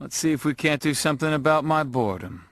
Let's see if we can't do something about my boredom.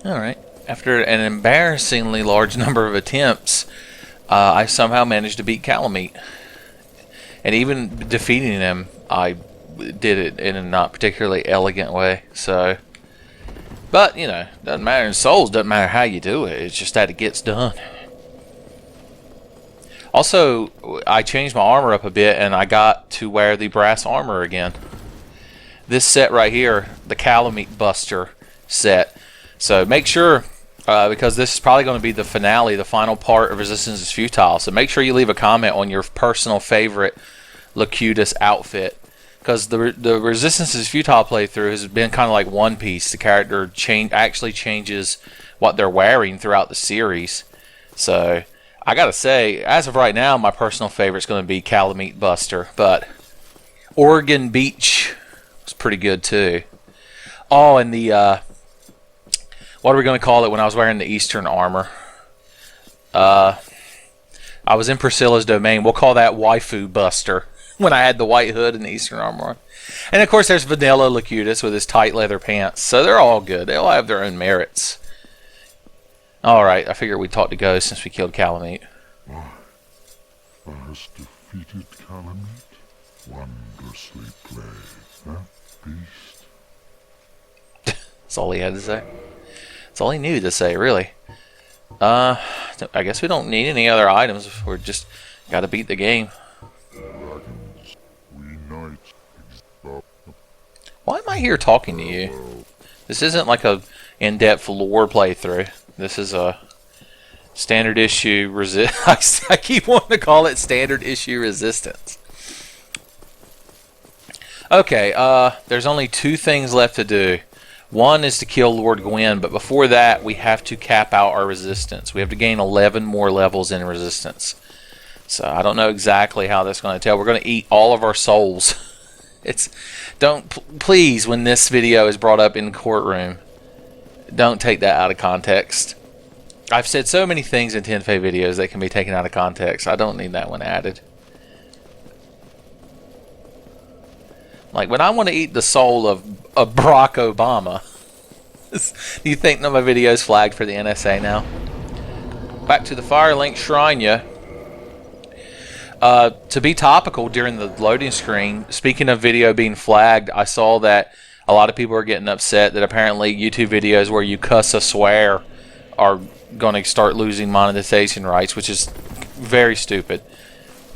Alright. After an embarrassingly large number of attempts, I somehow managed to beat Calamite. And even defeating him, I did it in a not particularly elegant way. So, but, you know, doesn't matter in Souls, doesn't matter how you do it. It's just that it gets done. Also, I changed my armor up a bit, and I got to wear the brass armor again. This set right here, the Calamite Buster set. So make sure, because this is probably going to be the finale, the final part of Resistance is Futile. So make sure you leave a comment on your personal favorite Locutus outfit. Because the Resistance is Futile playthrough has been kind of like One Piece. The character actually changes what they're wearing throughout the series. So I gotta say, as of right now, my personal favorite is going to be Calamite Buster. But Oregon Beach was pretty good too. Oh, and the... what are we going to call it when I was wearing the Eastern armor? I was in Priscilla's domain. We'll call that Waifu Buster when I had the white hood and the Eastern armor. And of course there's Vanilla Locutus with his tight leather pants. So they're all good. They all have their own merits. Alright, I figured we'd talk to Ghost since we killed Calamite. Why, thou hast defeated Calamite? Wondrously played, that beast. That's all he had to say. That's all he knew to say, really. I guess we don't need any other items. We're just gotta beat the game. Dragons, we knights, Why am I here talking to you? This isn't like a in-depth lore playthrough. This is a standard issue I keep wanting to call it standard issue Resistance. Okay, there's only 2 things left to do. One is to kill Lord Gwyn, but before that, we have to cap out our resistance. We have to gain 11 more levels in resistance. So I don't know exactly how that's going to tell. We're going to eat all of our souls. Please, when this video is brought up in the courtroom, don't take that out of context. I've said so many things in Tenfey videos that can be taken out of context. I don't need that one added. Like, when I want to eat the soul of Barack Obama, do you think that my video is flagged for the NSA now? Back to the Firelink Shrine, yeah. To be topical during the loading screen, speaking of video being flagged, I saw that a lot of people are getting upset that apparently YouTube videos where you cuss or swear are going to start losing monetization rights, which is very stupid.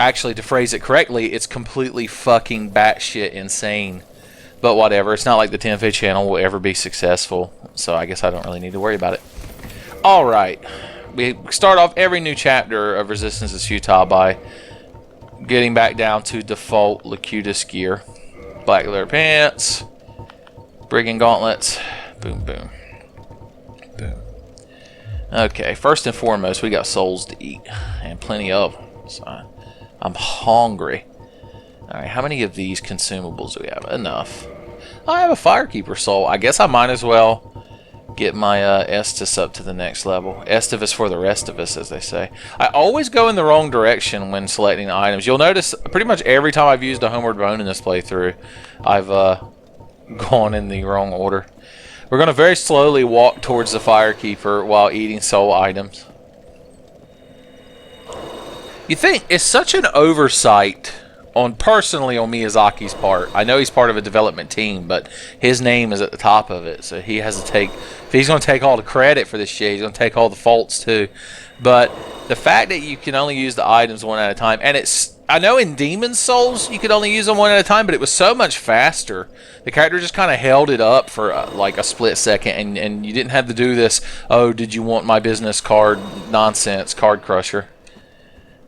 Actually, to phrase it correctly, it's completely fucking batshit insane. But whatever, it's not like the Tenfey channel will ever be successful, so I guess I don't really need to worry about it. Alright, we start off every new chapter of Resistance is Futile by getting back down to default Locutus gear. Black leather pants, brigand gauntlets, boom, boom, boom. Okay, first and foremost, we got souls to eat, and plenty of them, so I'm hungry. Alright, how many of these consumables do we have? Enough. I have a Firekeeper soul. I guess I might as well get my Estus up to the next level. Estivus for the rest of us, as they say. I always go in the wrong direction when selecting items. You'll notice pretty much every time I've used a Homeward Bone in this playthrough, I've gone in the wrong order. We're going to very slowly walk towards the Firekeeper while eating soul items. You think it's such an oversight personally on Miyazaki's part. I know he's part of a development team, but his name is at the top of it, so he has to take, if he's going to take all the credit for this shit, he's going to take all the faults too. But the fact that you can only use the items one at a time, and it's, I know in Demon Souls you could only use them one at a time, but it was so much faster. The character just kind of held it up for like a split second, and you didn't have to do this, oh, did you want my business card nonsense, card crusher.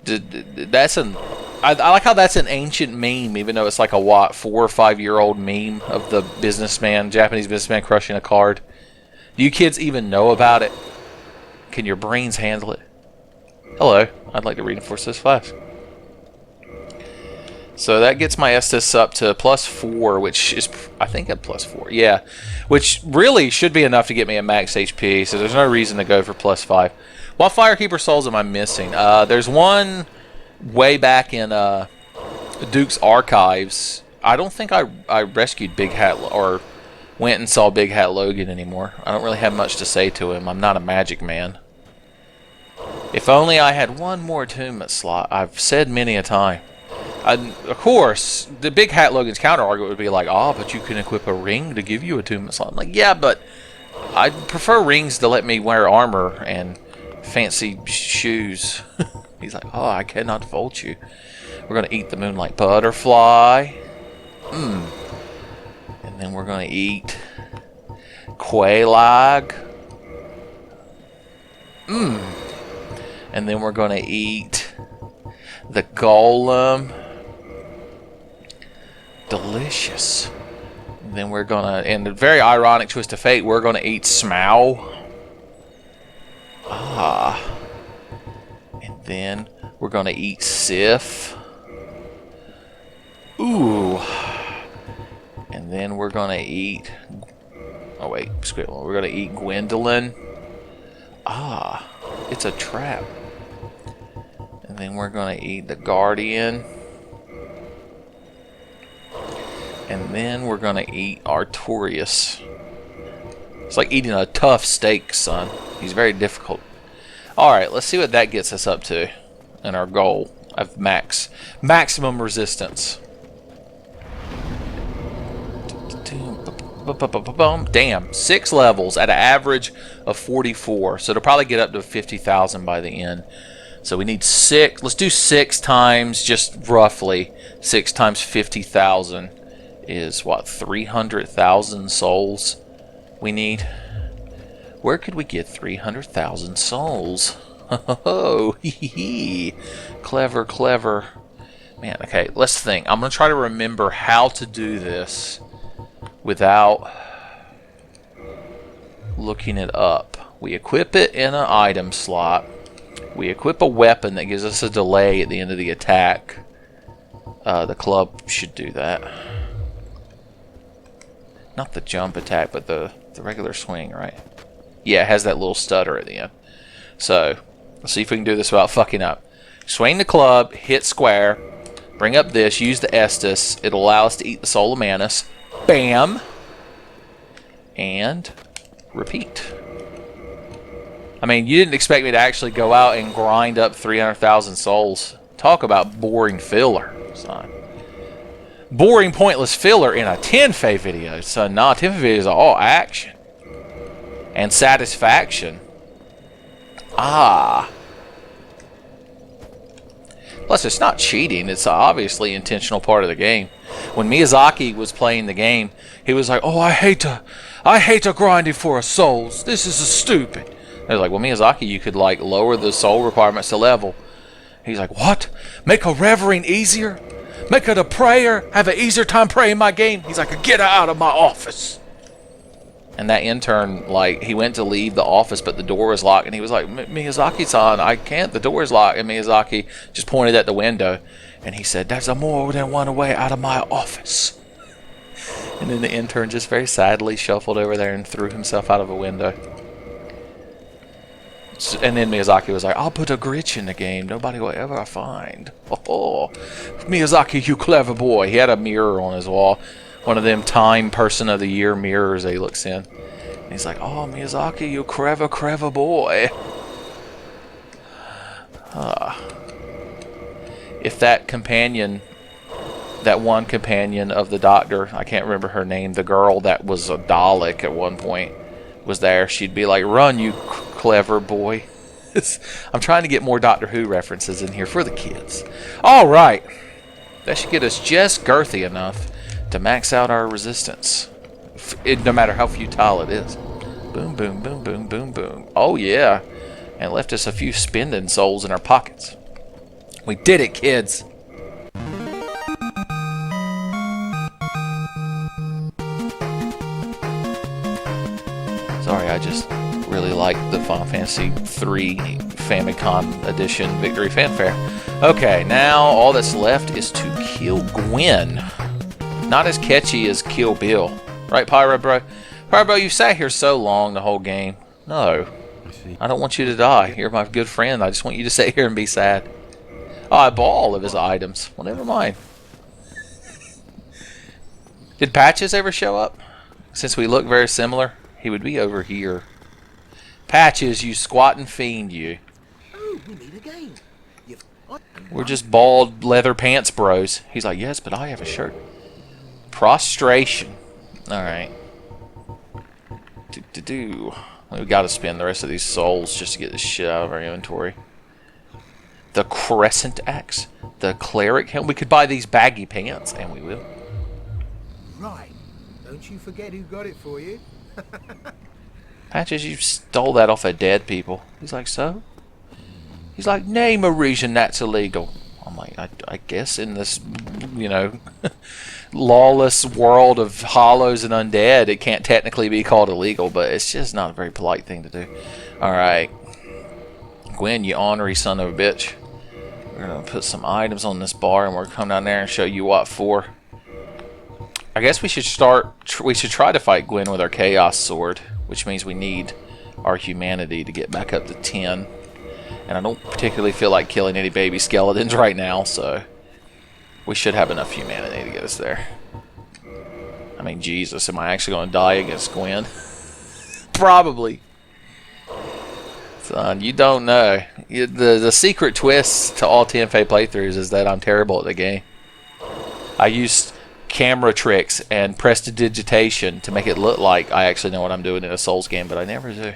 That's a I like how that's an ancient meme, even though it's like a, what, 4 or 5 year old meme of the businessman, Japanese businessman crushing a card. Do you kids even know about it? Can your brains handle it? Hello, I'd like to reinforce this flask. So that gets my Estus up to +4, which is, I think, at +4. Yeah, which really should be enough to get me a max HP, so there's no reason to go for +5. What Firekeeper Souls am I missing? There's one way back in Duke's Archives. I don't think I rescued Big Hat, or went and saw Big Hat Logan anymore. I don't really have much to say to him. I'm not a magic man. If only I had one more attunement slot. I've said many a time. Of course, the Big Hat Logan's counter argument would be like, "Oh, but you can equip a ring to give you a attunement slot." I'm like, yeah, but I'd prefer rings to let me wear armor and fancy shoes. He's like, "Oh, I cannot fault you. We're gonna eat the Moonlight Butterfly. And then we're gonna eat Quelaag. And then we're gonna eat the Golem. Delicious. And then we're gonna, in a very ironic twist of fate, we're gonna eat Smough. And then we're gonna eat Sif. Ooh. And then we're gonna eat, oh wait, we're gonna eat Gwendolyn. It's a trap. And then we're gonna eat the Guardian. And then we're gonna eat Artorias. It's like eating a tough steak, son. He's very difficult. Alright, let's see what that gets us up to. And our goal of maximum resistance. Damn, 6 levels at an average of 44. So it'll probably get up to 50,000 by the end. So we need 6. Let's do 6 times, just roughly. 6 times 50,000 is what, 300,000 souls we need? Where could we get 300,000 souls? Oh, hee hee. Clever, clever. Man, okay, let's think. I'm going to try to remember how to do this without looking it up. We equip it in an item slot. We equip a weapon that gives us a delay at the end of the attack. The club should do that. Not the jump attack, but the regular swing, right? Yeah, it has that little stutter at the end. So, let's see if we can do this without fucking up. Swing the club, hit square, bring up this, use the Estus. It'll allow us to eat the Soul of Manus. Bam! And repeat. I mean, you didn't expect me to actually go out and grind up 300,000 souls. Talk about boring filler, son. Boring, pointless filler in a Tenfey video, son. Nah, Tenfey videos are all action. And satisfaction. Plus, it's not cheating. It's obviously an intentional part of the game. When Miyazaki was playing the game, he was like, "Oh, I hate to grind it for a souls. This is stupid." I was like, "Well, Miyazaki, you could like lower the soul requirements to level." He's like, "What? Make a revering easier? Make it a prayer? Have an easier time praying my game?" He's like, "Get out of my office." And that intern, like, he went to leave the office, but the door was locked, and he was like, "Miyazaki-san, I can't. The door is locked." And Miyazaki just pointed at the window, and he said, "There's a more than one way out of my office." And then the intern just very sadly shuffled over there and threw himself out of a window. And then Miyazaki was like, "I'll put a glitch in the game nobody will ever find." Oh, Miyazaki, you clever boy. He had a mirror on his wall. One of them Time Person of the Year mirrors that he looks in. And he's like, "Oh, Miyazaki, you clever, clever boy." If that companion, that one companion of the doctor, I can't remember her name, the girl that was a Dalek at one point, was there, she'd be like, "Run, you clever boy." I'm trying to get more Doctor Who references in here for the kids. Alright. That should get us just girthy enough to max out our resistance. No matter how futile it is. Boom, boom, boom, boom, boom, boom. Oh yeah. And left us a few spending souls in our pockets. We did it, kids. just really like the Final Fantasy III Famicom Edition Victory Fanfare. Okay, now all that's left is to kill Gwyn. Not as catchy as Kill Bill. Right, Pyro Bro? Pyro Bro, you've sat here so long the whole game. No. I don't want you to die. You're my good friend. I just want you to sit here and be sad. Oh, I bought all of his items. Well, never mind. Did Patches ever show up? Since we look very similar, he would be over here. Patches, you squatting fiend, you. Oh, we meet again. We're just bald leather pants bros. He's like, yes, but I have a shirt. Prostration. Alright. We've got to spend the rest of these souls just to get this shit out of our inventory. The Crescent Axe. The Cleric Helm. We could buy these baggy pants, and we will. Right. Don't you forget who got it for you. Patches, you stole that off of dead people. He's like, so? He's like, name a reason that's illegal. I'm like, I guess in this, you know, lawless world of hollows and undead, it can't technically be called illegal, but it's just not a very polite thing to do. Alright. Gwyn, you ornery son of a bitch. We're going to put some items on this bar, and we're going to come down there and show you what for. I guess we should try to fight Gwyn with our Chaos Sword, which means we need our humanity to get back up to 10. And I don't particularly feel like killing any baby skeletons right now, so we should have enough humanity to get us there. I mean, Jesus, am I actually going to die against Gwyn? Probably. Son, you don't know. The secret twist to all Tenfey playthroughs is that I'm terrible at the game. I used camera tricks and prestidigitation to make it look like I actually know what I'm doing in a Souls game, but I never do.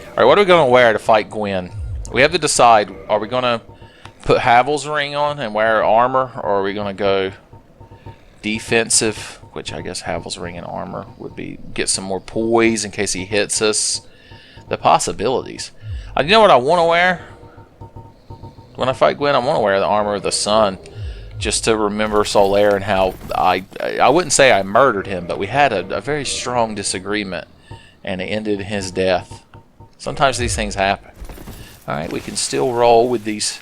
Alright, what are we going to wear to fight Gwyn? We have to decide, are we going to put Havel's ring on and wear armor, or are we going to go defensive, which I guess Havel's ring and armor would be, get some more poise in case he hits us. The possibilities. You know what I want to wear? When I fight Gwyn, I want to wear the armor of the sun, just to remember Solaire and how I wouldn't say I murdered him, but we had a very strong disagreement, and it ended in his death. Sometimes these things happen. Alright, we can still roll with these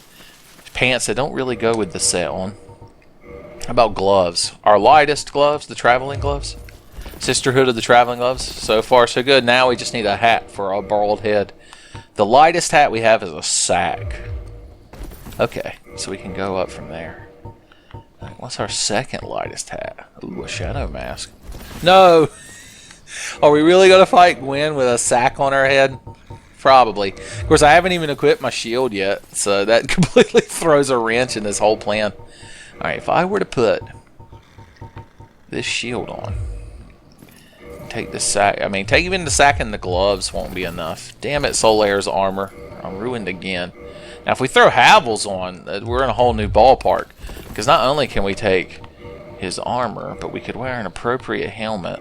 pants that don't really go with the set on. How about gloves? Our lightest gloves, the traveling gloves. Sisterhood of the traveling gloves. So far, so good. Now we just need a hat for our bald head. The lightest hat we have is a sack. Okay, so we can go up from there. Right, what's our second lightest hat? Ooh, a shadow mask. No! Are we really going to fight Gwyn with a sack on our head? Probably. Of course, I haven't even equipped my shield yet, so that completely throws a wrench in this whole plan. Alright, if I were to put this shield on, take the sack, I mean, take even the sack and the gloves won't be enough. Damn it, Solaire's armor. I'm ruined again. Now, if we throw Havel's on, we're in a whole new ballpark. Because not only can we take his armor, but we could wear an appropriate helmet.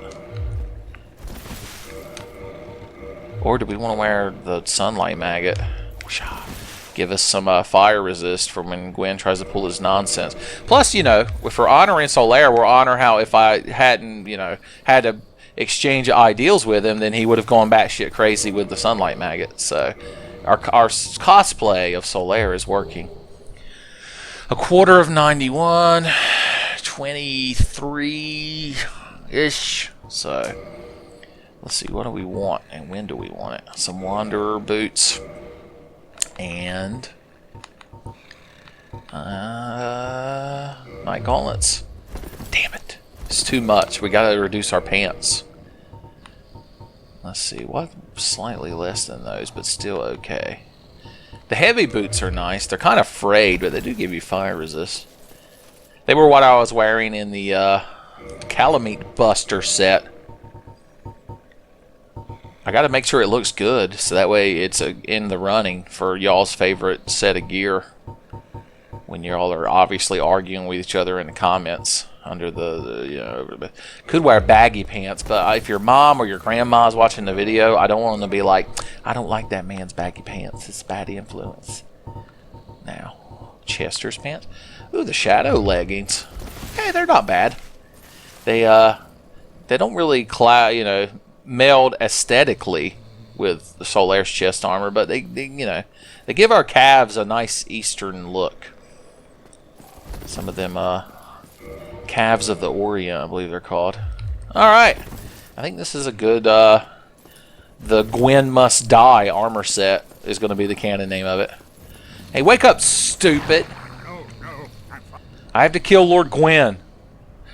Or do we want to wear the sunlight maggot? Give us some fire resist for when Gwyn tries to pull his nonsense. Plus, you know, if we're honoring Solaire, we'll honor how if I hadn't, you know, had to exchange ideals with him, then he would have gone batshit crazy with the sunlight maggot. So our cosplay of Solaire is working. A quarter of 91, 23-ish. So let's see, what do we want and when do we want it? Some Wanderer boots and night gauntlets. Damn it. It's too much. We gotta reduce our pants. Let's see, what? Slightly less than those, but still okay. The heavy boots are nice. They're kind of frayed, but they do give you fire resist. They were what I was wearing in the Calamite Buster set. I gotta make sure it looks good, so that way it's in the running for y'all's favorite set of gear. When y'all are obviously arguing with each other in the comments under the you know, could wear baggy pants, but if your mom or your grandma is watching the video, I don't want them to be like, I don't like that man's baggy pants. It's bad influence. Now, Chester's pants. Ooh, the shadow leggings. Hey, they're not bad. They don't really meld aesthetically with the Solaire's chest armor, but they you know, they give our calves a nice Eastern look. Some of them calves of the Orient, I believe they're called. All right, I think this is a good. The Gwyn Must Die armor set is going to be the canon name of it. Hey, wake up, stupid! I have to kill Lord Gwyn.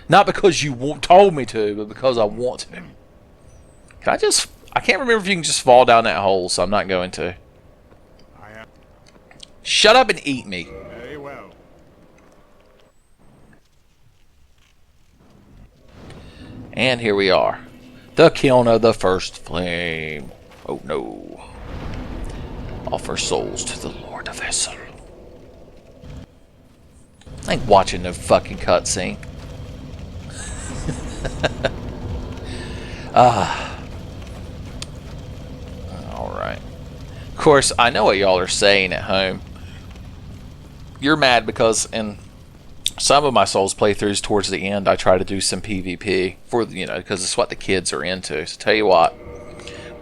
Not because you told me to, but because I want to. Can I just... I can't remember if you can just fall down that hole, so I'm not going to. Shut up and eat me. Very well. And here we are. The kiln of the first flame. Oh no. Offer souls to the Lord of Vessel. I ain't watching no fucking cutscene. Alright. Of course, I know what y'all are saying at home. You're mad because in some of my Souls playthroughs towards the end, I try to do some PvP for, you know, because it's what the kids are into. So tell you what,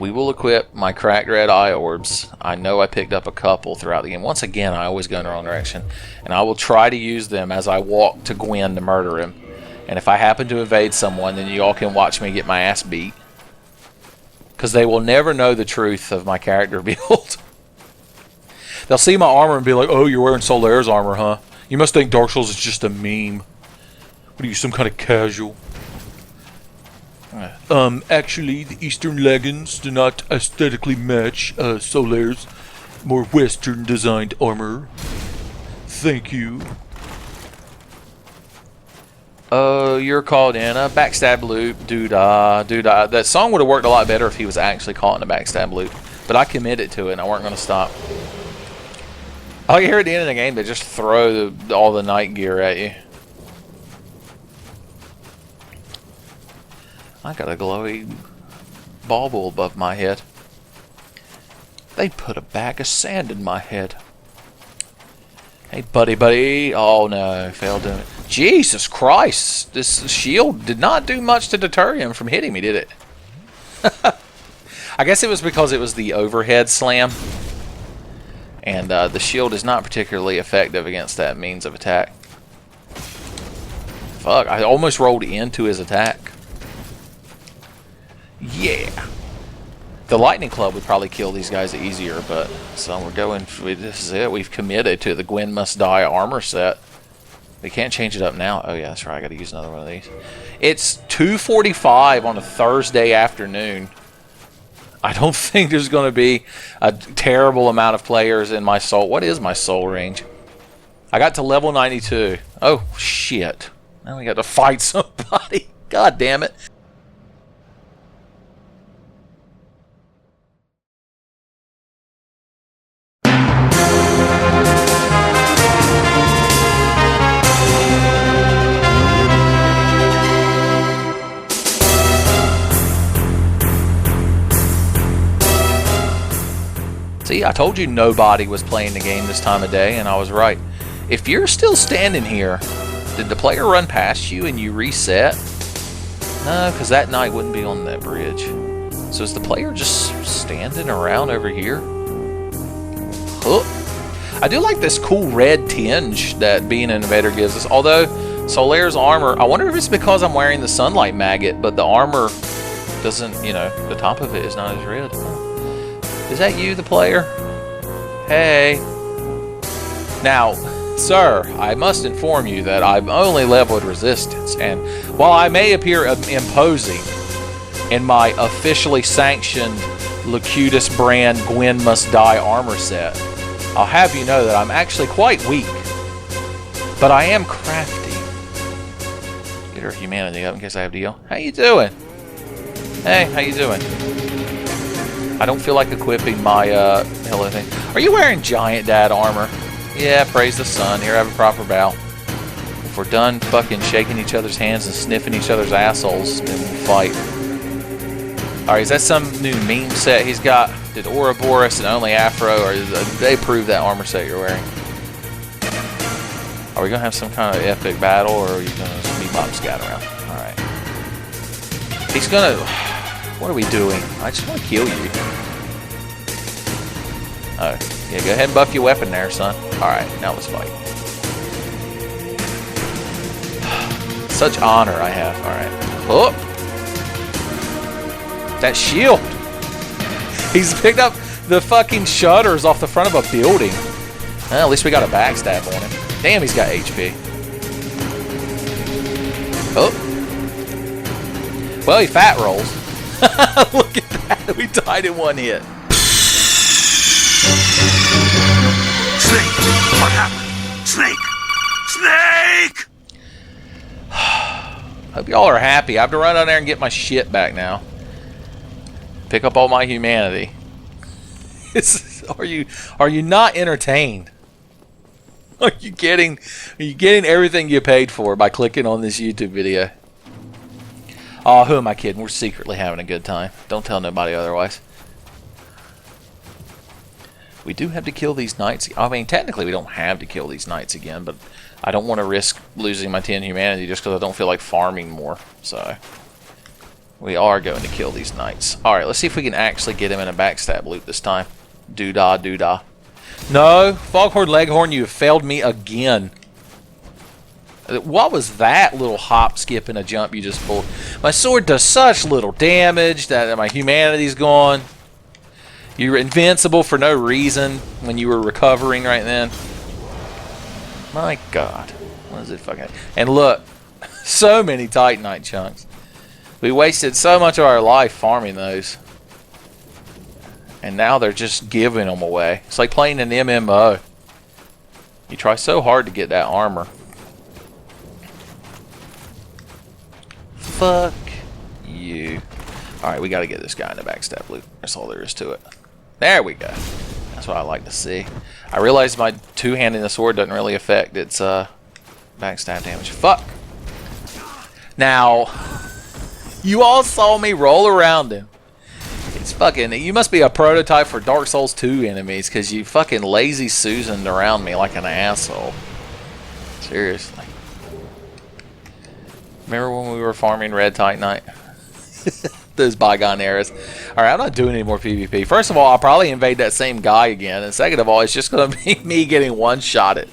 we will equip my cracked red eye orbs. I know I picked up a couple throughout the game. Once again, I always go in the wrong direction, and I will try to use them as I walk to Gwyn to murder him. And if I happen to evade someone, then you all can watch me get my ass beat, because they will never know the truth of my character build. They'll see my armor and be like, "Oh, you're wearing Solaire's armor, huh? You must think Dark Souls is just a meme. What are you, some kind of casual?" Actually, the Eastern leggings do not aesthetically match Solaire's more Western designed armor. Thank you. You're called in a backstab loop, doo-dah, doo-dah. That song would have worked a lot better if he was actually caught in a backstab loop. But I committed to it and I weren't going to stop. All you hear at the end of the game, they just throw all the night gear at you. I got a glowy bauble above my head. They put a bag of sand in my head. Hey, buddy. Oh, no. Failed to... Jesus Christ. This shield did not do much to deter him from hitting me, did it? I guess it was because it was the overhead slam. And the shield is not particularly effective against that means of attack. Fuck, I almost rolled into his attack. Yeah. The lightning club would probably kill these guys easier, but so we're going, this is it. We've committed to the Gwyn Must Die armor set. We can't change it up now. Oh yeah, that's right, I gotta use another one of these. It's 2:45 on a Thursday afternoon. I don't think there's going to be a terrible amount of players in my soul. What is my soul range? I got to level 92. Oh, shit. Now we got to fight somebody. God damn it. See, I told you nobody was playing the game this time of day, and I was right. If you're still standing here, did the player run past you and you reset? No, because that knight wouldn't be on that bridge. So is the player just standing around over here? Huh. I do like this cool red tinge that being an invader gives us. Although, Solaire's armor, I wonder if it's because I'm wearing the sunlight maggot, but the armor doesn't, you know, the top of it is not as red. Is that you, the player? Hey. Now, sir, I must inform you that I've only leveled resistance, and while I may appear imposing in my officially sanctioned Locutus brand Gwyn Must Die armor set, I'll have you know that I'm actually quite weak. But I am crafty. Get her humanity up in case I have to deal. How you doing? Hey, how you doing? I don't feel like equipping my hello thing. Are you wearing giant dad armor? Yeah, praise the sun. Here, have a proper bow. If we're done fucking shaking each other's hands and sniffing each other's assholes, then we'll fight. Alright, is that some new meme set he's got? Did Ouroboros and Only Afro, or did they prove that armor set you're wearing? Are we gonna have some kind of epic battle, or are you gonna just be bomb scat around? Alright. He's gonna... What are we doing? I just want to kill you. Oh, yeah, go ahead and buff your weapon there, son. Alright, now let's fight. Such honor I have. Alright. Oh! That shield! He's picked up the fucking shutters off the front of a building. Well, at least we got a backstab on him. Damn, he's got HP. Oh. Well, he fat rolls. Look at that. We died in one hit. Snake! What happened? Snake! Snake! Hope y'all are happy. I have to run down there and get my shit back now. Pick up all my humanity. Are you not entertained? Are you getting everything you paid for by clicking on this YouTube video? Oh, who am I kidding? We're secretly having a good time. Don't tell nobody otherwise. We do have to kill these knights. I mean, technically we don't have to kill these knights again, but I don't want to risk losing my 10 humanity just because I don't feel like farming more. So we are going to kill these knights. Alright, let's see if we can actually get him in a backstab loop this time. Doodah, doodah. No, Foghorn Leghorn, you have failed me again. What was that little hop, skip, and a jump you just pulled? My sword does such little damage that my humanity's gone. You were invincible for no reason when you were recovering right then. My God. What is it fucking... And look, so many Titanite chunks. We wasted so much of our life farming those. And now they're just giving them away. It's like playing an MMO. You try so hard to get that armor. Fuck you. Alright, we gotta get this guy in the backstab loop. That's all there is to it. There we go. That's what I like to see. I realize my two-handing the sword doesn't really affect its backstab damage. Fuck! Now, you all saw me roll around him. It's fucking... You must be a prototype for Dark Souls 2 enemies, because you fucking lazy Susan'd around me like an asshole. Seriously. Remember when we were farming Red Titanite? Those bygone eras. Alright, I'm not doing any more PvP. First of all, I'll probably invade that same guy again. And second of all, it's just going to be me getting one-shotted.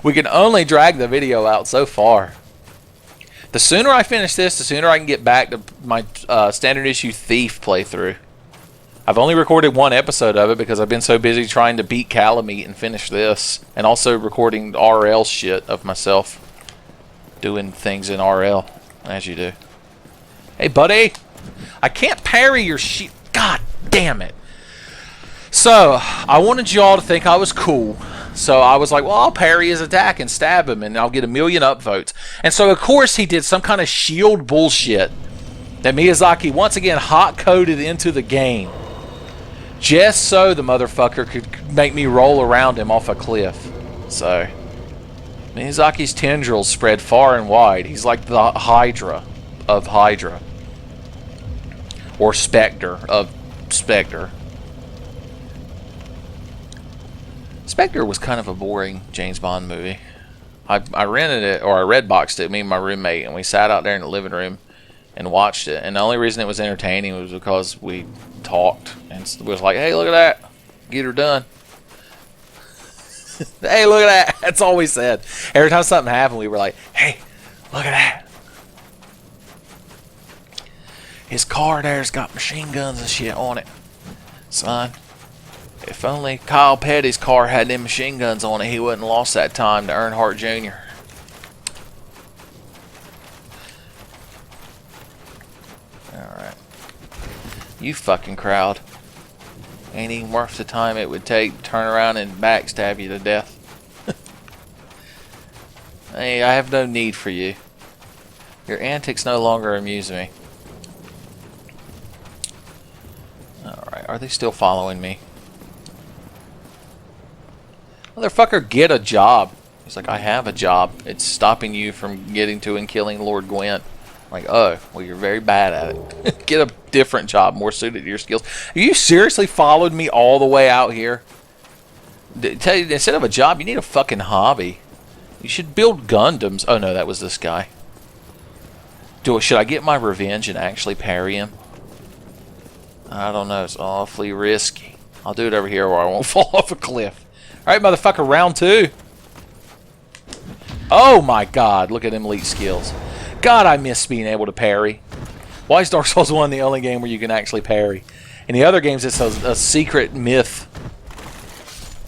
We can only drag the video out so far. The sooner I finish this, the sooner I can get back to my standard issue Thief playthrough. I've only recorded one episode of it because I've been so busy trying to beat Calamite and finish this. And also recording RL shit of myself. Doing things in RL, as you do. Hey, buddy! I can't parry your shit. God damn it. So, I wanted y'all to think I was cool. So I was like, well, I'll parry his attack and stab him and I'll get 1,000,000 upvotes. And so, of course, he did some kind of shield bullshit that Miyazaki once again hot-coded into the game. Just so the motherfucker could make me roll around him off a cliff. So, Miyazaki's tendrils spread far and wide. He's like the Hydra of Hydra. Or Spectre of Spectre. Spectre was kind of a boring James Bond movie. I rented it, or I redboxed it, me and my roommate, and we sat out there in the living room and watched it. And the only reason it was entertaining was because we talked and was like, hey, look at that. Get her done. Hey, look at that. That's all we said. Every time something happened, we were like, hey, look at that. His car there's got machine guns and shit on it. Son, if only Kyle Petty's car had them machine guns on it, he wouldn't have lost that time to Earnhardt Jr. Alright. You fucking crowd. Ain't even worth the time it would take to turn around and backstab you to death. Hey, I have no need for you. Your antics no longer amuse me. Alright, are they still following me? Motherfucker, get a job. He's like, I have a job. It's stopping you from getting to and killing Lord Gwyn. I'm like, oh, well, you're very bad at it. Get a different job, more suited to your skills. Have you seriously followed me all the way out here? Tell you, instead of a job, you need a fucking hobby. You should build Gundams. Oh, no, that was this guy. Should I get my revenge and actually parry him? I don't know. It's awfully risky. I'll do it over here where I won't fall off a cliff. Alright, motherfucker, round 2. Oh my god, look at them elite skills. God, I miss being able to parry. Why is Dark Souls 1 the only game where you can actually parry? In the other games, it's a secret myth.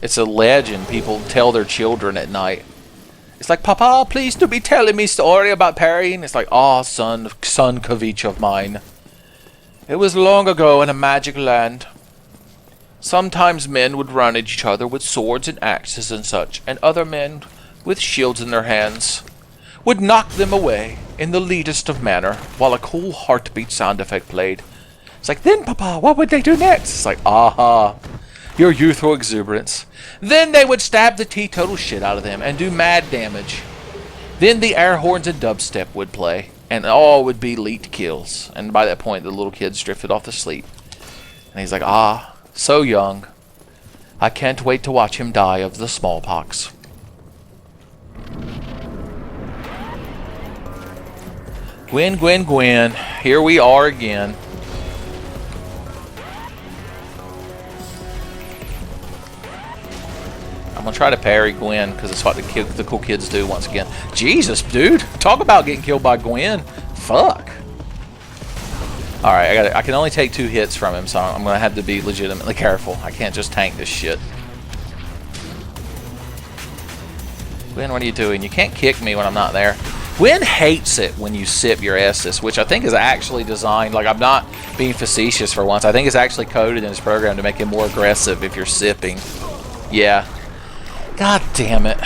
It's a legend people tell their children at night. It's like, Papa, please do be telling me story about parrying. It's like, ah, son Kavich of mine. It was long ago in a magic land. Sometimes men would run at each other with swords and axes and such, and other men, with shields in their hands, would knock them away in the leadest of manner, while a cool heartbeat sound effect played. It's like, then, Papa, what would they do next? It's like, aha, your youthful exuberance. Then they would stab the teetotal shit out of them and do mad damage. Then the air horns and dubstep would play, and all would be elite kills. And by that point, the little kids drifted off to sleep. And he's like, ah, so young. I can't wait to watch him die of the smallpox. Gwyn, Gwyn, Gwyn. Here we are again. I'm gonna try to parry Gwyn because it's what the cool kids do once again. Jesus, dude. Talk about getting killed by Gwyn. Fuck. Alright, I can only take 2 hits from him, so I'm gonna have to be legitimately careful. I can't just tank this shit. Gwyn, what are you doing? You can't kick me when I'm not there. Gwyn hates it when you sip your Estus, which I think is actually designed, like I'm not being facetious for once, I think it's actually coded in this program to make it more aggressive if you're sipping. Yeah. God damn it.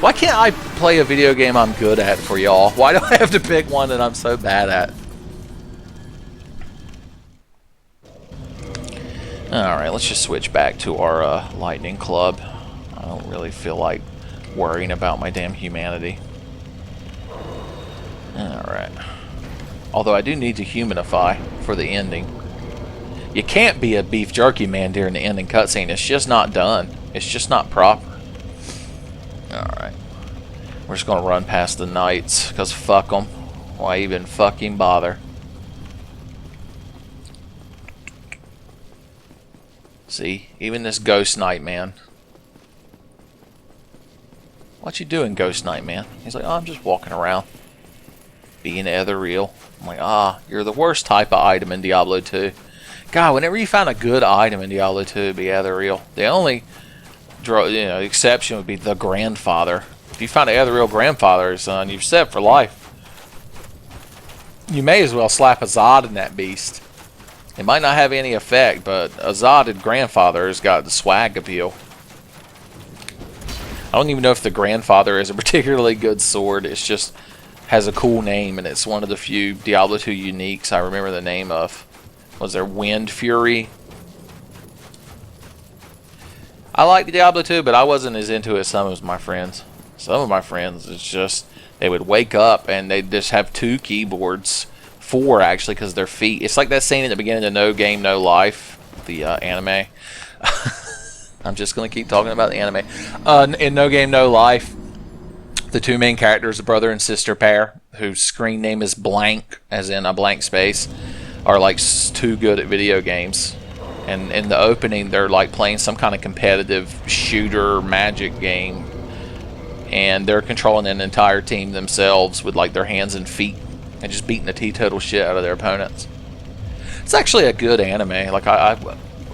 Why can't I play a video game I'm good at for y'all? Why do I have to pick one that I'm so bad at? Alright, let's just switch back to our lightning club. I don't really feel like worrying about my damn humanity. Alright. Although I do need to humanify for the ending. You can't be a beef jerky man during the ending cutscene. It's just not done. It's just not proper. Alright. We're just going to run past the knights, because fuck them. Why even fucking bother? See? Even this ghost knight man. What you doing, ghost knight man? He's like, oh, I'm just walking around. Being ethereal. I'm like, ah, you're the worst type of item in Diablo 2. God, whenever you found a good item in Diablo 2, it'd be ethereal. The only exception would be the grandfather. If you find an ethereal grandfather, son, you're set for life. You may as well slap a Zod in that beast. It might not have any effect, but a Zodded grandfather has got the swag appeal. I don't even know if the grandfather is a particularly good sword. It's just has a cool name, and it's one of the few Diablo 2 uniques I remember the name of. Was there Wind Fury? I like Diablo 2, but I wasn't as into it as some of my friends. Some of my friends, it's just, they would wake up and they'd just have 2 keyboards. 4, actually, because their feet. It's like that scene at the beginning of No Game, No Life, the anime. I'm just going to keep talking about the anime. In No Game, No Life, the 2 main characters, the brother and sister pair, whose screen name is blank, as in a blank space, are like too good at video games. And in the opening, they're like playing some kind of competitive shooter magic game, and they're controlling an entire team themselves with like their hands and feet, and just beating the teetotal shit out of their opponents. It's actually a good anime. Like I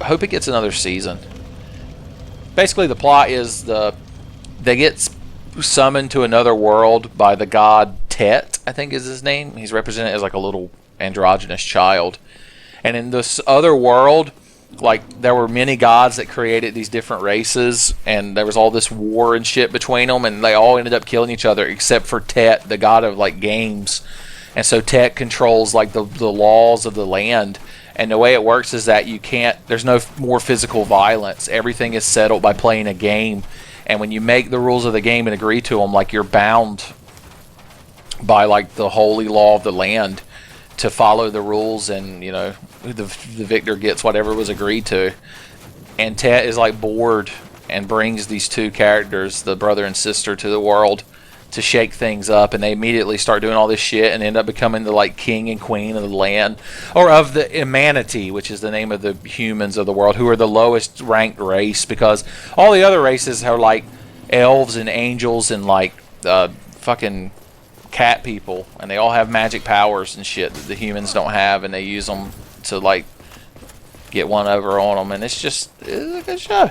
hope it gets another season. Basically, the plot is they get summoned to another world by the god Tet, I think is his name. He's represented as like a little androgynous child. And in this other world, like there were many gods that created these different races, and there was all this war and shit between them, and they all ended up killing each other except for Tet, the god of like games. And so Tet controls like the laws of the land. And the way it works is that there's no more physical violence. Everything is settled by playing a game. And when you make the rules of the game and agree to them, like you're bound by like the holy law of the land to follow the rules, and you know, the victor gets whatever was agreed to. And Tet is like bored and brings these 2 characters, the brother and sister, to the world to shake things up, and they immediately start doing all this shit and end up becoming the like king and queen of the land, or of the humanity, which is the name of the humans of the world, who are the lowest ranked race, because all the other races are like elves and angels and like fucking cat people, and they all have magic powers and shit that the humans don't have, and they use them to like get one over on them, and it's a good show.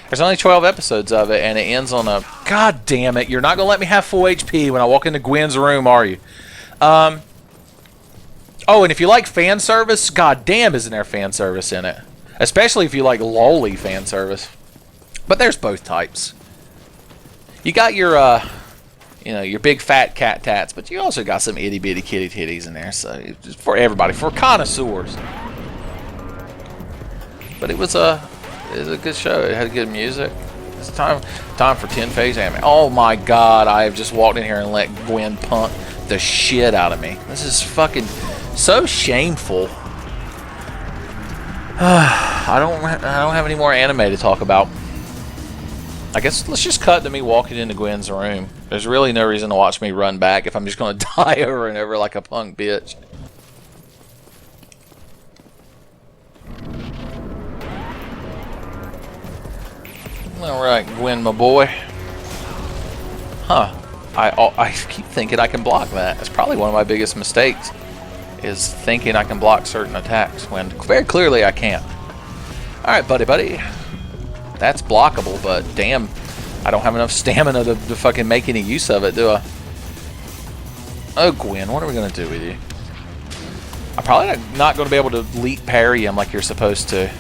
There's only 12 episodes of it, and it ends on a... God damn it, you're not going to let me have full HP when I walk into Gwyn's room, are you? Oh, and if you like fan service, god damn isn't there fan service in it. Especially if you like lolly fan service. But there's both types. You got your, your big fat cat tats, but you also got some itty bitty kitty titties in there, so it's for everybody, for connoisseurs. But it was a good show. It had good music. It's time for Tenfey's anime. Oh my god, I have just walked in here and let Gwyn punk the shit out of me. This is fucking so shameful. I don't have any more anime to talk about. I guess let's just cut to me walking into Gwyn's room. There's really no reason to watch me run back if I'm just going to die over and over like a punk bitch. Alright, Gwyn, my boy. Huh. I keep thinking I can block that. That's probably one of my biggest mistakes, is thinking I can block certain attacks when very clearly I can't. Alright, buddy. That's blockable, but damn, I don't have enough stamina to fucking make any use of it, do I? Oh, Gwyn, what are we going to do with you? I'm probably not going to be able to leap parry him like you're supposed to.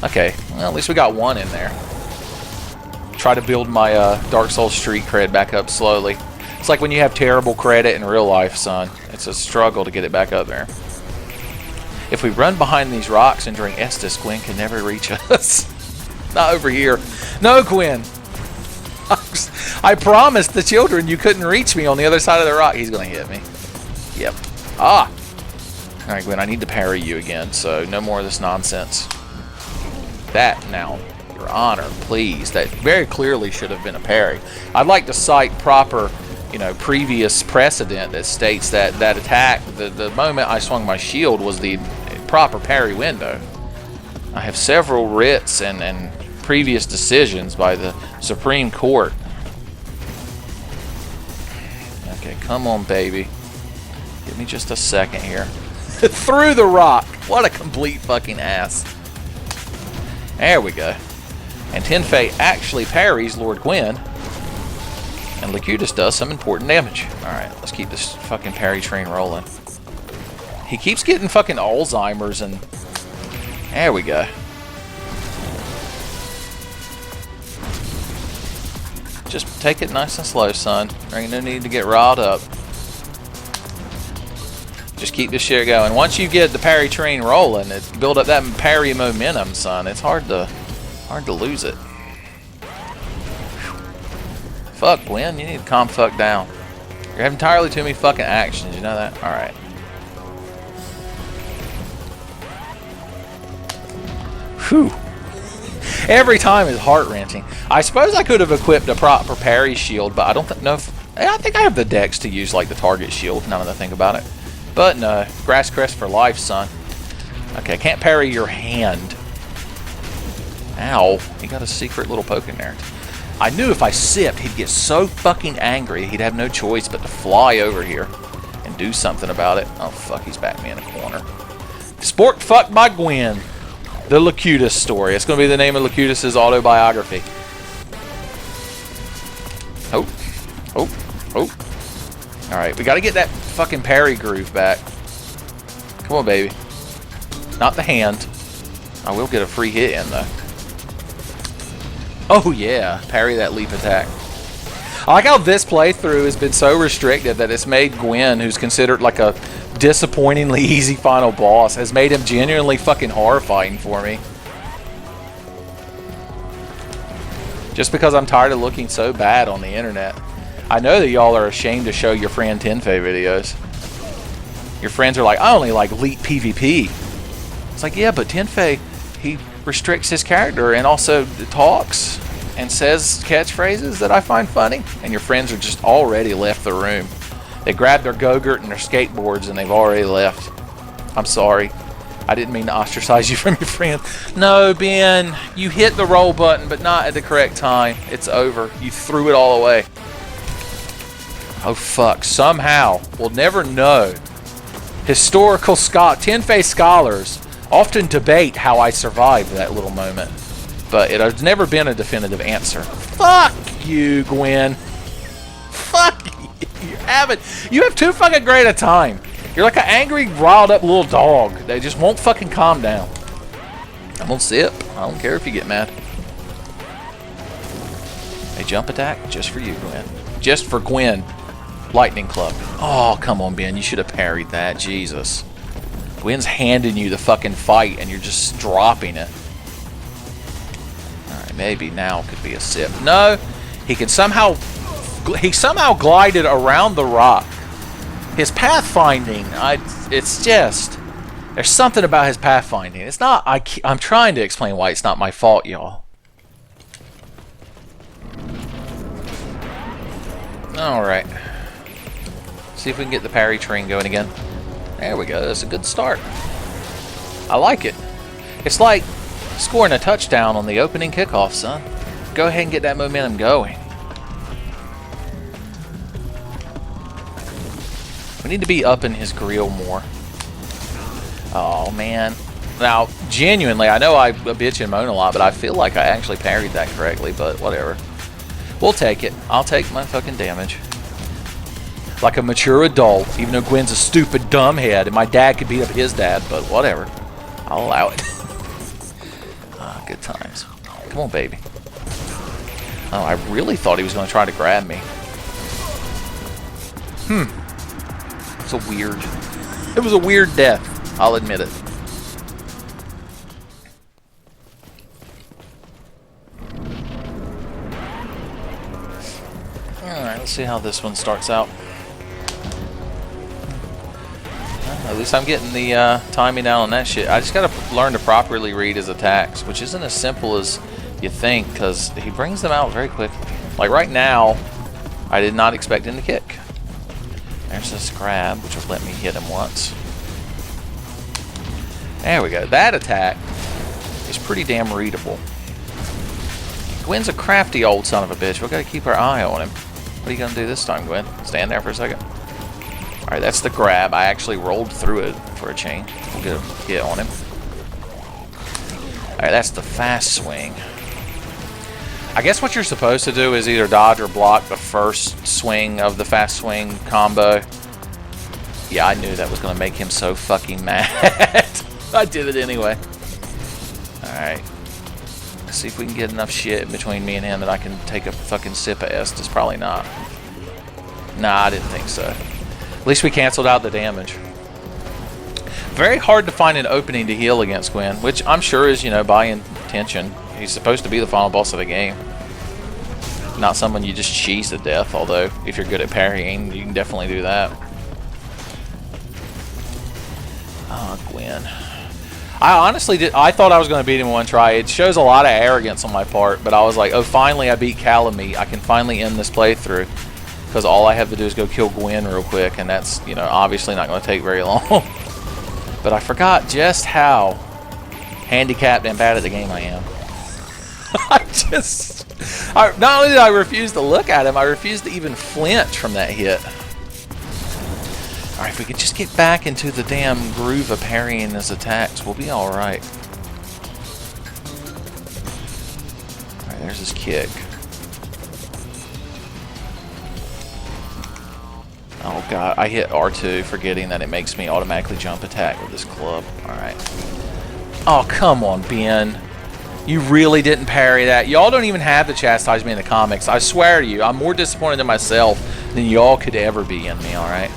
Okay, well, at least we got one in there. Try to build my Dark Souls street cred back up slowly. It's like when you have terrible credit in real life, son. It's a struggle to get it back up there. If we run behind these rocks and drink Estus, Gwyn can never reach us. Not over here. No, Gwyn! I promised the children you couldn't reach me on the other side of the rock. He's going to hit me. Yep. Ah! Alright, Gwyn, I need to parry you again, so no more of this nonsense. That now, Your Honor, please. That very clearly should have been a parry. I'd like to cite proper, previous precedent that states that that attack, the moment I swung my shield, was the proper parry window. I have several writs and previous decisions by the Supreme Court. Okay, come on, baby. Give me just a second here. Through the rock. What a complete fucking ass. There we go. And Tenfey actually parries Lord Gwyn. And Locutus does some important damage. Alright, let's keep this fucking parry train rolling. He keeps getting fucking Alzheimer's and... There we go. Just take it nice and slow, son. There ain't no need to get riled up. Just keep this shit going. Once you get the parry train rolling, build up that parry momentum, son. It's hard to lose it. Fuck, Gwyn, you need to calm fuck down. You're having entirely too many fucking actions, you know that? Alright. Whew. Every time is heart-wrenching. I suppose I could have equipped a proper parry shield, but I don't know if... I think I have the dex to use, like, the target shield, now that I think about it. But no, grass crest for life, son. Okay, can't parry your hand. Ow, he got a secret little poke in there. I knew if I sipped, he'd get so fucking angry, he'd have no choice but to fly over here and do something about it. Oh, fuck, he's backed me in a corner. Sport fucked by Gwyn. The Locutus story. It's going to be the name of Locutus's autobiography. Oh. Alright, we got to get that fucking parry groove back. Come on, baby. Not the hand. I will get a free hit in, though. Oh, yeah. Parry that leap attack. I like how this playthrough has been so restricted that it's made Gwyn, who's considered like a disappointingly easy final boss, has made him genuinely fucking horrifying for me. Just because I'm tired of looking so bad on the internet. I know that y'all are ashamed to show your friend Tenfey videos. Your friends are like, I only like elite PvP. It's like, yeah, but Tenfey, he restricts his character and also talks. and says catchphrases that I find funny, and your friends are just already left the room. They grabbed their go-gurt and their skateboards and they've already left. I'm sorry. I didn't mean to ostracize you from your friends. No, Ben, you hit the roll button, but not at the correct time. It's over. You threw it all away. Oh, fuck. Somehow, we'll never know. Historical Tenfey scholars often debate how I survived that little moment, but it has never been a definitive answer. Fuck you, Gwyn. Fuck you. You have too fucking great a time. You're like an angry, riled up little dog. They just won't fucking calm down. I'm gonna sip. I don't care if you get mad. A jump attack just for you, Gwyn. Just for Gwyn. Lightning Club. Oh, come on, Ben. You should have parried that. Jesus. Gwyn's handing you the fucking fight and you're just dropping it. Alright, maybe now could be a sip. No, he somehow glided around the rock. His pathfinding, it's just, there's something about his pathfinding. It's not, I'm trying to explain why it's not my fault, y'all. Alright. See if we can get the parry train going again. There we go. That's a good start. I like it. It's like scoring a touchdown on the opening kickoff, son. Go ahead and get that momentum going. We need to be up in his grill more. Oh, man. Now, genuinely, I know I bitch and moan a lot, but I feel like I actually parried that correctly, but whatever. We'll take it. I'll take my fucking damage. Like a mature adult, even though Gwyn's a stupid dumbhead, and my dad could beat up his dad, but whatever. I'll allow it. Ah, good times. Come on, baby. Oh, I really thought he was going to try to grab me. It's a weird... It was a weird death. I'll admit it. Alright, let's see how this one starts out. At least I'm getting the timing down on that shit. I just gotta learn to properly read his attacks, which isn't as simple as you think, because he brings them out very quickly. Like right now, I did not expect him to kick. There's this grab, which will let me hit him once. There we go. That attack is pretty damn readable. Gwyn's a crafty old son of a bitch. We've got to keep our eye on him. What are you going to do this time, Gwyn? Stand there for a second. Alright, that's the grab. I actually rolled through it for a change. We'll get a hit on him. Alright, that's the fast swing. I guess what you're supposed to do is either dodge or block the first swing of the fast swing combo. Yeah, I knew that was going to make him so fucking mad. I did it anyway. Alright. Let's see if we can get enough shit between me and him that I can take a fucking sip of Estus. Probably not. Nah, I didn't think so. At least we canceled out the damage. Very hard to find an opening to heal against Gwyn, which I'm sure is, you know, by intention. He's supposed to be the final boss of the game. Not someone you just cheese to death, although if you're good at parrying, you can definitely do that. Oh, Gwyn. I honestly I thought I was going to beat him in one try. It shows a lot of arrogance on my part, but I was like, oh, finally I beat Calamite. I can finally end this playthrough. Because all I have to do is go kill Gwyn real quick, and that's, you know, obviously not going to take very long. But I forgot just how handicapped and bad at the game I am. Not only did I refuse to look at him, I refused to even flinch from that hit. Alright, if we could just get back into the damn groove of parrying his attacks, we'll be alright. Alright, there's his kick. Oh god, I hit R2 forgetting that it makes me automatically jump attack with this club. Alright. Oh, come on, Ben. You really didn't parry that. Y'all don't even have to chastise me in the comics. I swear to you, I'm more disappointed in myself than y'all could ever be in me, alright?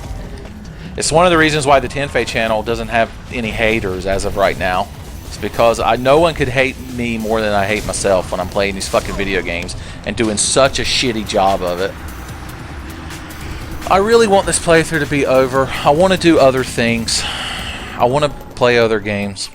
It's one of the reasons why the Tenfey channel doesn't have any haters as of right now. It's because no one could hate me more than I hate myself when I'm playing these fucking video games and doing such a shitty job of it. I really want this playthrough to be over. I want to do other things. I want to play other games.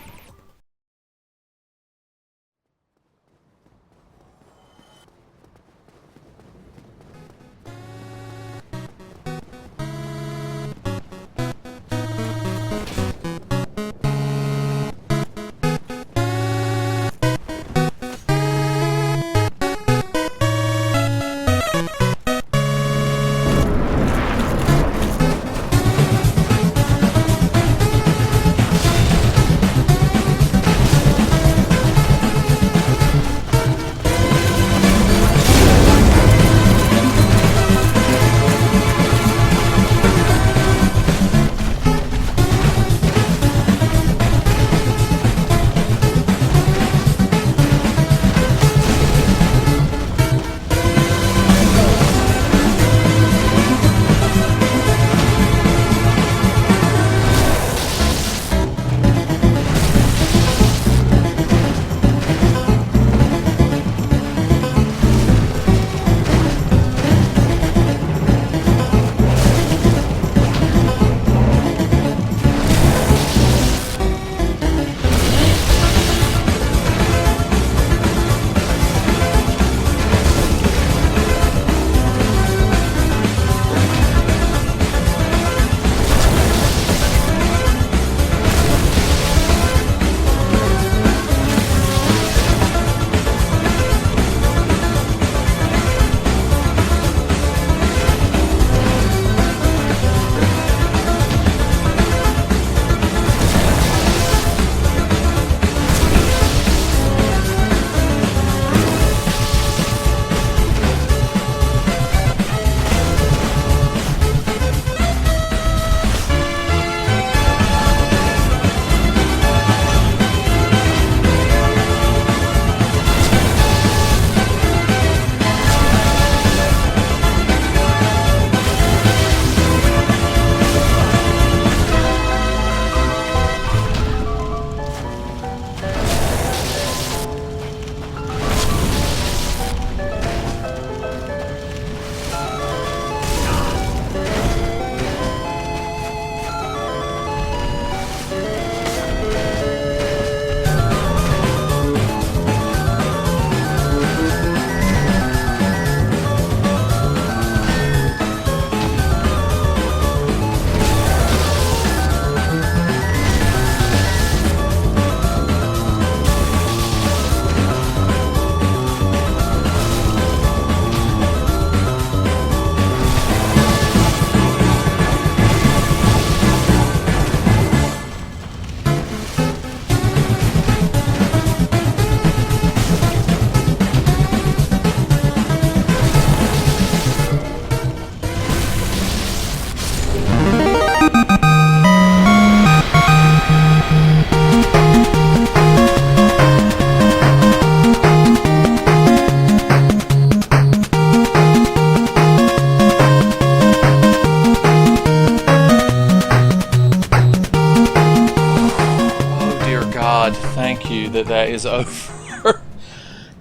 is over.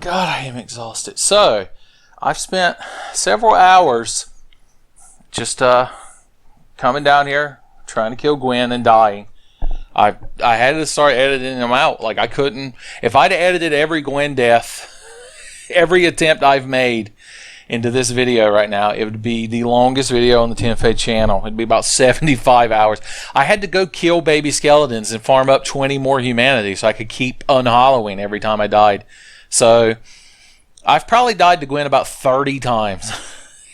God, I am exhausted. So, I've spent several hours just coming down here, trying to kill Gwyn and dying. I had to start editing them out. Like, I couldn't... If I'd edited every Gwyn death, every attempt I've made into this video right now, it would be the longest video on the Tenfey channel. It'd be about 75 hours. I had to go kill baby skeletons and farm up 20 more humanity so I could keep unhollowing every time I died. So, I've probably died to Gwyn about 30 times.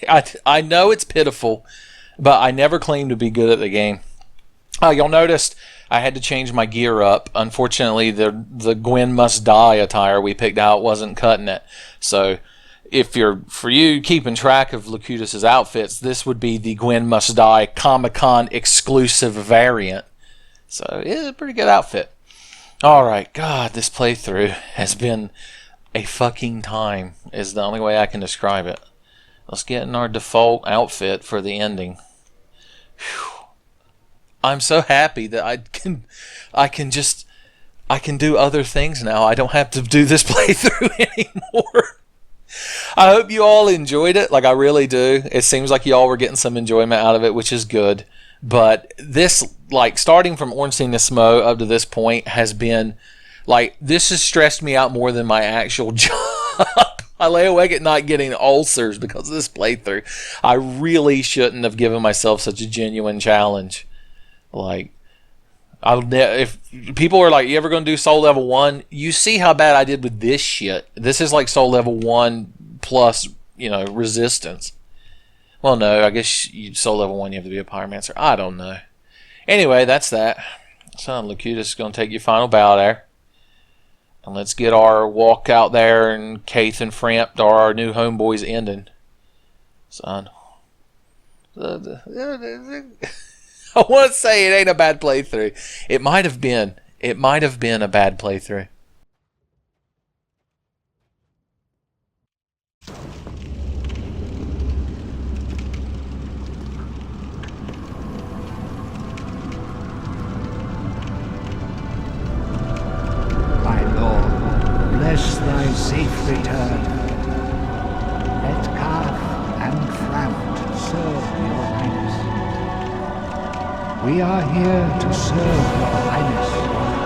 I know it's pitiful, but I never claimed to be good at the game. Y'all noticed I had to change my gear up. Unfortunately, the Gwyn must die attire we picked out wasn't cutting it. So, for you keeping track of Locutus's outfits, this would be the Gwyn must die Comic-Con exclusive variant. So, it's a pretty good outfit. Alright, God, this playthrough has been a fucking time, is the only way I can describe it. Let's get in our default outfit for the ending. Whew. I'm so happy that I can do other things now. I don't have to do this playthrough anymore. I hope you all enjoyed it. Like, I really do. It seems like y'all were getting some enjoyment out of it, which is good. But this, like, starting from Ornstein to Smo up to this point has been, like, this has stressed me out more than my actual job. I lay awake at night getting ulcers because of this playthrough. I really shouldn't have given myself such a genuine challenge. Like, if people are like, you ever going to do soul level 1? You see how bad I did with this shit. This is like soul level 1 plus, resistance. Well, no, I guess soul level 1 you have to be a pyromancer. I don't know. Anyway, that's that. So, Locutus is going to take your final bow there. And let's get our walk out there and Kaith and Frampt are our new homeboys ending. Son. I want to say it ain't a bad playthrough. It might have been. It might have been a bad playthrough. My lord, bless thy safe return. Let Calf and Frampt serve your highness. We are here to serve your highness.